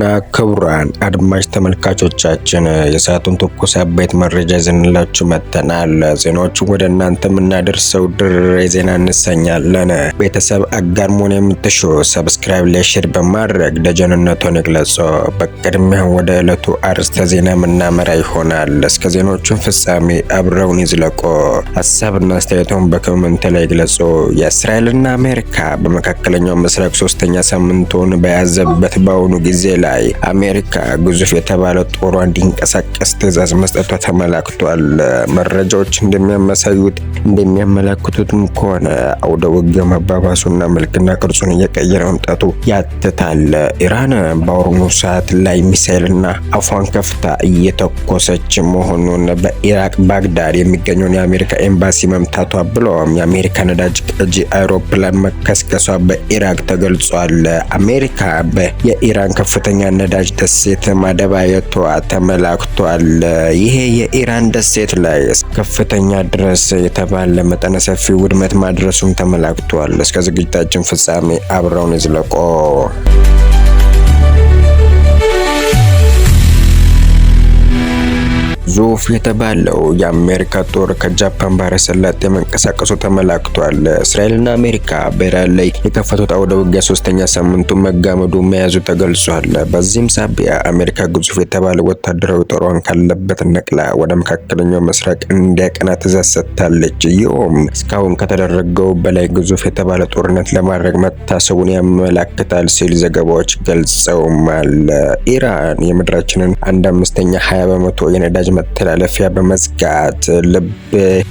ክቡራትና ክቡራን አድማጭ ተመልካቾቻችን የሰዓቱን ትኩስ አበይት መረጃ ይዘንላችሁ መጥተናል። ዜናዎቹን ወደ እናንተ የምናደርሰው ድር ዜና እንሰኛለን። ቤተሰብ አጋር መሆን የምትሹ ሰብስክራይብ፣ ሼር በማድረግ ደጀንነቱን ይግለጹ። በቅድሚያ ወደ ዕለቱ አርዕስተ ዜና የምናመራ ይሆናል። እስከ ዜናዎቹን ፍጻሜ አብረውን ይዝለቁ። ሀሳብና አስተያየቶን በኮሜንት ላይ ይግለጹ። የእስራኤልና አሜሪካ በመካከለኛው ምስራቅ ሶስተኛ ሳምንቱን በያዘበት በአሁኑ ጊዜ ላይ አሜሪካ ግዙፍ የተባለ ጦሯ እንዲንቀሳቀስ ትዕዛዝ መስጠቷ ተመላክቷል። መረጃዎች እንደሚያመላክቱትም ከሆነ አውደ ውጊያው መባባሱና መልክና ቅርጹን እየቀየረ መምጣቱ ያትታል። ኢራን በአሁኑ ሰዓት ላይ ሚሳኤልና አፏን ከፍታ እየተኮሰች መሆኑን በኢራቅ ባግዳድ የሚገኘውን የአሜሪካ ኤምባሲ መምታቷ ብሎም የአሜሪካ ነዳጅ ቀጂ አውሮፕላን መከስከሷ በኢራቅ ተገልጿል። አሜሪካ የኢራን ከፍተኛ ነዳጅ ደሴት ማደባየቷ ተመላክቷል። ይሄ የኢራን ደሴት ላይ ከፍተኛ ድረስ የተባለ መጠነ ሰፊ ውድመት ማድረሱም ተመላክቷል። እስከ ዝግጅታችን ፍጻሜ አብረውን ይዝለቁ። ዙፍ የተባለው የአሜሪካ ጦር ከጃፓን ባህረ ሰላጤ መንቀሳቀሱ ተመላክቷል። እስራኤልና አሜሪካ በኢራን ላይ የከፈቱት አውደ ውጊያ ሶስተኛ ሳምንቱ መጋመዱ መያዙ ተገልጿል። በዚህም ሳቢያ አሜሪካ ግዙፍ የተባለ ወታደራዊ ጦሯን ካለበት ነቅላ ወደ መካከለኛው ምስራቅ እንዲያቀና ትዕዛዝ ሰጥታለች። ይህም እስካሁን ከተደረገው በላይ ግዙፍ የተባለ ጦርነት ለማድረግ መታሰቡን ያመላክታል ሲል ዘገባዎች ገልጸውማል። ኢራን የምድራችንን 1/5 20 በመቶ የነዳጅ መተላለፊያ በመዝጋት ልብ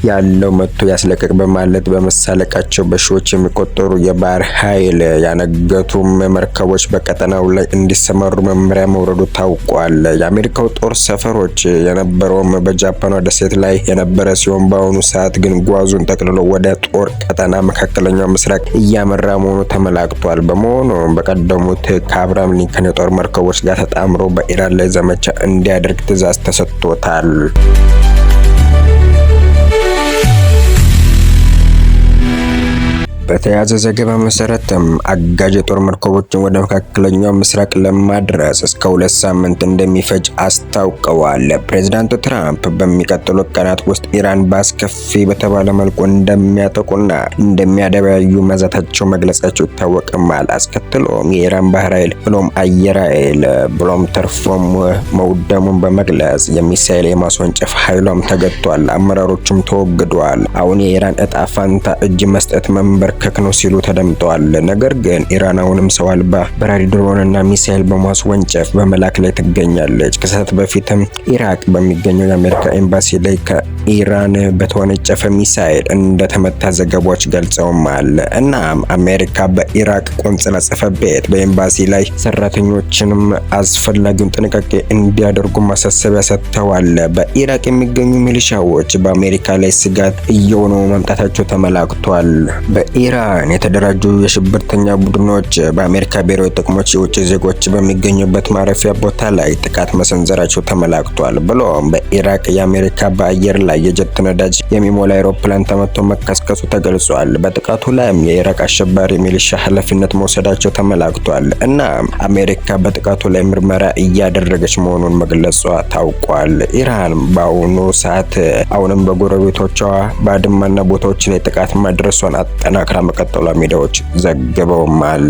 ያለው መጥቶ ያስለቀቅ በማለት በመሳለቃቸው በሺዎች የሚቆጠሩ የባህር ኃይል ያነገቱም መርከቦች በቀጠናው ላይ እንዲሰማሩ መመሪያ መውረዱ ታውቋል። የአሜሪካው ጦር ሰፈሮች የነበረውም በጃፓኗ ደሴት ላይ የነበረ ሲሆን በአሁኑ ሰዓት ግን ጓዙን ጠቅልሎ ወደ ጦር ቀጠና መካከለኛው ምስራቅ እያመራ መሆኑ ተመላክቷል። በመሆኑ በቀደሙት ከአብርሃም ሊንከን የጦር መርከቦች ጋር ተጣምሮ በኢራን ላይ ዘመቻ እንዲያደርግ ትዕዛዝ ተሰጥቶታል። በተያያዘ ዘገባ መሰረትም አጋዥ የጦር መርከቦችን ወደ መካከለኛው ምስራቅ ለማድረስ እስከ 2 ሳምንት እንደሚፈጅ አስታውቀዋል። ፕሬዝዳንት ትራምፕ በሚቀጥሉት ቀናት ውስጥ ኢራን በአስከፊ በተባለ መልኩ እንደሚያጠቁና እንደሚያደባዩ መዛታቸው መግለጻቸው ይታወቃል። አስከትሎም የኢራን ባህር ኃይል ብሎም አየር ኃይል ብሎም ተርፎም መውደሙን በመግለጽ የሚሳኤል የማስወንጨፍ ኃይሏም ተገጥቷል፣ አመራሮችም ተወግደዋል። አሁን የኢራን እጣ ፋንታ እጅ መስጠት መንበር ነው ሲሉ ተደምጠዋል። ነገር ግን ኢራን አሁንም ሰው አልባ በራሪ ድሮንና ሚሳኤል በማስወንጨፍ በመላክ ላይ ትገኛለች። ከሰዓት በፊትም ኢራቅ በሚገኘው የአሜሪካ ኤምባሲ ላይ ከኢራን በተወነጨፈ ሚሳኤል እንደተመታ ዘገባዎች ገልጸውማል። እናም አሜሪካ በኢራቅ ቆንጽላ ጽሕፈት ቤት በኤምባሲ ላይ ሰራተኞችንም አስፈላጊውን ጥንቃቄ እንዲያደርጉ ማሳሰቢያ ሰጥተዋል። በኢራቅ የሚገኙ ሚሊሻዎች በአሜሪካ ላይ ስጋት እየሆኑ መምጣታቸው ተመላክቷል። ኢራን የተደራጁ የሽብርተኛ ቡድኖች በአሜሪካ ብሔራዊ ጥቅሞች የውጭ ዜጎች በሚገኙበት ማረፊያ ቦታ ላይ ጥቃት መሰንዘራቸው ተመላክቷል። ብሎም በኢራቅ የአሜሪካ በአየር ላይ የጀት ነዳጅ የሚሞላ አውሮፕላን ተመቶ መከስከሱ ተገልጿል። በጥቃቱ ላይም የኢራቅ አሸባሪ ሚሊሻ ኃላፊነት መውሰዳቸው ተመላክቷል። እናም አሜሪካ በጥቃቱ ላይ ምርመራ እያደረገች መሆኑን መግለጿ ታውቋል። ኢራን በአሁኑ ሰዓት አሁንም በጎረቤቶቿ ባድማና ቦታዎች ላይ ጥቃት ማድረሷን አጠናክራ መቀጠሏ ሚዲያዎች ዘግበውማል።